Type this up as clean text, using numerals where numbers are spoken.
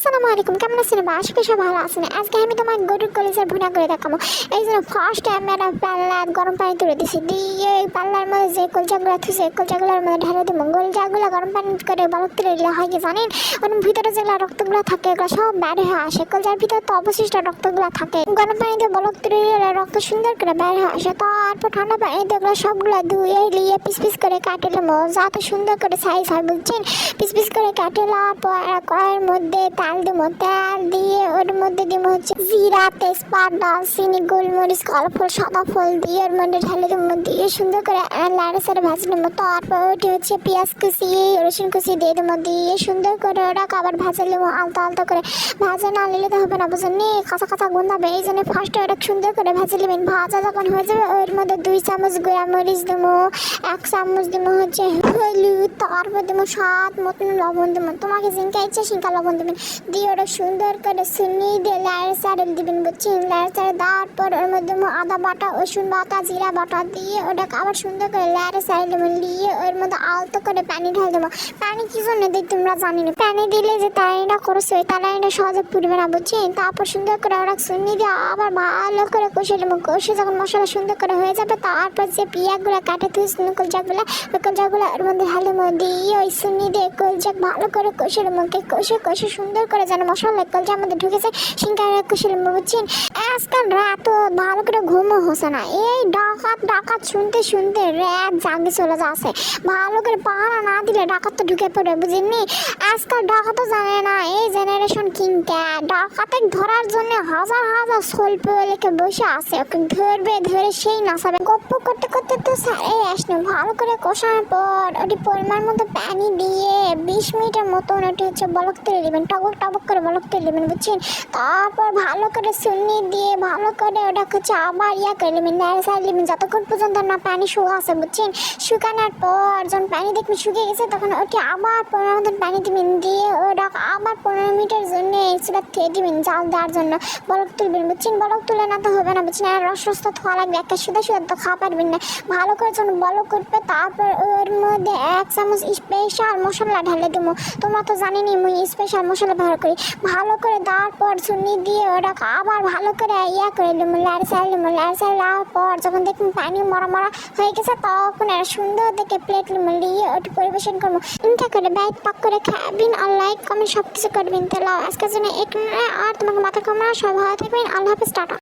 আসসালামু আলাইকুম, কেমন আছেন? আশা করি সব ভালো আছেন। আজকে আমি তোমার গরুর কলিজার ভুনা করে দেখাবো। এই জন্য ফার্স্ট টাইম একটা পাল্লা গরম পানি তুলে দিছি, দিয়ে পাল্লার মধ্যে যে কলচাগুলো থুছে কলচাগুলোর মধ্যে ঢেলে দেবো। কলচাগুলো গরম পানি করে বলক তুলে দিলে হয় কি জানেন, ওর ভিতরে যেগুলো রক্তগুলো থাকে ওগুলো সব বের হয়ে আসে। কলচার ভিতরে তো অবশিষ্ট রক্তগুলো থাকে, গরম পানিতে বলক তুলে দিলে রক্ত সুন্দর করে বের হয়ে আসে। তারপর ঠান্ডা পানিতে ওগুলো সবগুলো ধুয়ে নিয়ে পিস পিস করে কাটে নেবো, যাতে সুন্দর করে সাইজ হয়, বুঝছেন? পিস পিস করে কাটে নেওয়ার পর কড়াইয়ের মধ্যে তেল দেবো, তেল দিয়ে ওর মধ্যে দেবো হচ্ছে জিরা, তেজপাত, দারচিনি, গোলমরিচ, কালো ফল, সাদা ফল দিয়ে ওর মধ্যে ঢেলে দেবো, দিয়ে সুন্দর করে লাড়ে সাড়ে ভাজি নেবো। তারপর ওটি হচ্ছে পেঁয়াজ কুচি, রসুন কুচি দিয়ে দেবো, দিয়ে সুন্দর করে ওরা আবার ভাজা নেবো। আলতো আলতো করে ভাজা না নিলে তো হবে না, বুঝলেন? কাঁচা কাঁচা গন্ধাবে, এই জন্য ফার্স্টে ওটা সুন্দর করে ভাজি নেবেন। ভাজা যখন হয়ে যাবে ওর মধ্যে 2 চামচ গুঁড়া মরিচ দেবো, 1 চামচ দেবো হচ্ছে হলুদ, তারপর দেবো স্বাদ মতন লবণ দেবো। তোমাকে জিঙ্কা ইচ্ছে সিঙ্কা লবণ দেবেন, দিয়ে ওটা সুন্দর করে শুনি দিয়ে লাড়ে চাড়ে দিবেন, বুঝছেন? লাড়ে চাড়ে দেওয়ার পর ওর মধ্যে আদা বাটা, রসুন বাটা, জিরা বাটা দিয়ে ওটাকে আবার সুন্দর করে লাড়ে চাড়ে দেবেন, দিয়ে ওর মধ্যে আলতো করে পানি ঢাল দেবো। পানি কি জন্য দিই তোমরা জানি না, পানি দিলে যে তালাইটা করছে ওই তালাইটা সহজে পুড়বে না, বুঝছেন? তারপর সুন্দর করে ওরা শুনি দিয়ে আবার ভালো করে কষে দেবো। কষে যখন মশলা সুন্দর করে হয়ে যাবে তারপর যে পেঁয়াজগুলো কাটে তুই কলজাগুলো ওই কলজাগুলো ওর মধ্যে ঢালে দিয়ে ওই শুনি দিয়ে কলজাক ভালো করে কষে মুখে কষে কষে সুন্দর করে যেন মশলা কলজার মধ্যে ঢুকেছে সিঙ্গারা কষে নেবো, বুঝছেন? আজকাল রাত ভালো করে ঘুমও হচ্ছে না, এই ডাকাত ডাকাত শুনতে শুনতে রাত জাগে চলে যাচ্ছে। ভালো করে পাহারা না দিলে ডাকাত তো ঢুকে পড়ে, বুঝেননি? আজকাল ডাকাতও জানে না এই জেনারেশন কিংটা ডাকাতে ধরার জন্য হাজার হাজার স্বল্প লেখে বসে আছে, ওকে ধরবে, ধরে সেই নাচাবে। গপ্প করতে করতে তো সারে আসলো। ভালো করে কষানোর পর ওটি পরিমাণ মতো পানি দিয়ে 20 মিনিটের মতন ওটি হচ্ছে বলক তুলে দেবেন, টবক টবক করে বলক তুলে দেবেন, বুঝছেন? তারপর ভালো করে সুন্নি দিয়ে ভালো করে ওটা হচ্ছে আবার করে নেবেন, নাড়ে সাড়ে নেবেন যতক্ষণ পর্যন্ত না পানি শুকাচ্ছে, বুঝছেন? শুকানোর পর যখন পানি দেখবেন শুকিয়ে গেছে তখন ওটি আবার পরিমাণ মতন পানি দিবেন, দিয়ে ওটা আবার 15 মিনিটের জন্য সেটা খেয়ে দিবেন জাল দেওয়ার জন্য। বলক তুলবেন, বুঝছেন? বলক তুলে না তো হবে না, বুঝছেন? আর রস রস তো খাওয়া লাগবে, একটা সুদা সুদা তো খাওয়া পারবেন না। ভালো করে যখন বলক করবে তারপর ওর মধ্যে 1 চামচ স্পেশাল মশলা ঢেলে দেবো। তোমরা তো জানেনি মুই স্পেশাল মশলা ব্যবহার করি। ভালো করে দেওয়ার পর চুনি দিয়ে ওটা আবার ভালো করে করে দেবো, লাড়ে চাড়ে দেবো। লাড়ে চাড়ে দেওয়ার পর যখন দেখুন পানি মরা মরা হয়ে গেছে তখন একটা সুন্দর দেখে প্লেট নিয়ে ওটি পরিবেশন করবো। ইনটা করে বাইক পাক করে খাবেন আর লাইক কমেন্ট সব কিছু করবেন। তাহলে আজকের জন্য এখানে আর তোমাকে মাথা কামড়া, সব ভালো থাকবেন। আল্লাহ হাফেজ, টাটা।